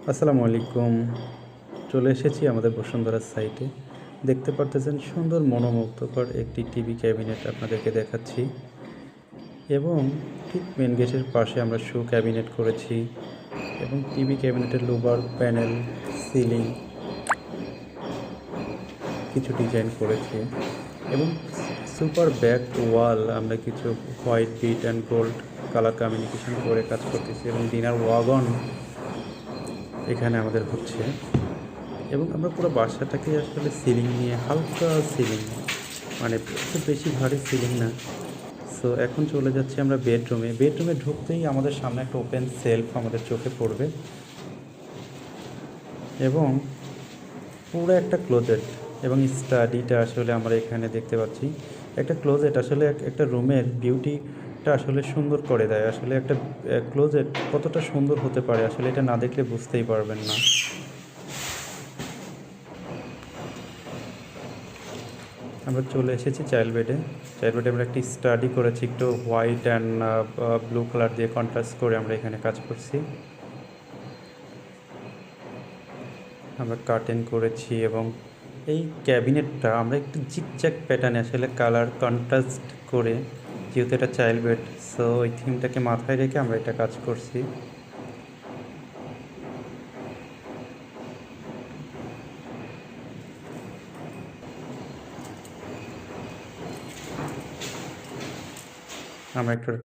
আসসালামু আলাইকুম। চলে এসেছি আমাদের বসুন্ধরার সাইটে। দেখতে পারতেছেন সুন্দর মনোমুগ্ধকর একটি টিভি ক্যাবিনেট আপনাদেরকে দেখাচ্ছি এবং ঠিক মেন গেটের পাশে আমরা শো ক্যাবিনেট করেছি এবং টিভি ক্যাবিনেটের লোভার প্যানেল, সিলিং কিছু ডিজাইন করেছি এবং সুপার ব্যাক ওয়াল আমরা কিছু white bit and gold colour communication করে কাজ করতেছি এবং ডিনার ওয়াগন এখানে আমাদের হচ্ছে এবং আমরা পুরো বাসাটাকে আসলে সিলিং নিয়ে হালকা সিলিং, মানে খুব বেশি ভারী সিলিং না। সো এখন চলে যাচ্ছি আমরা বেডরুমে ঢুকতেই আমাদের সামনে একটা ওপেন সেলফ আমাদের চোখে পড়বে এবং পুরো একটা ক্লোজেট এবং স্টাডিটা আসলে আমরা এখানে দেখতে পাচ্ছি। একটা ক্লোজেট আসলে একটা রুমের বিউটিটা আসলে সুন্দর করে দেয়। আসলে একটা ক্লোজেট কতটা সুন্দর হতে পারে আসলে এটা না দেখলে বুঝতেই পারবেন না। আমরা চলে এসেছি চাইল্ড বেডে আমরা একটি স্টাডি করেছি, একটু হোয়াইট অ্যান্ড ব্লু কালার দিয়ে কন্ট্রাস্ট করে আমরা এখানে কাজ করছি। আমরা কার্টেন করেছি এবং এই ক্যাবিনেটটা আমরা একটু জিগজ্যাগ প্যাটার্নে আসলে কালার কন্ট্রাস্ট করে, যেহেতু এটা চাইল্ড বেড, সো ওই থিমটাকে মাথায় রেখে আমরা এটা কাজ করছি। আমরা একটু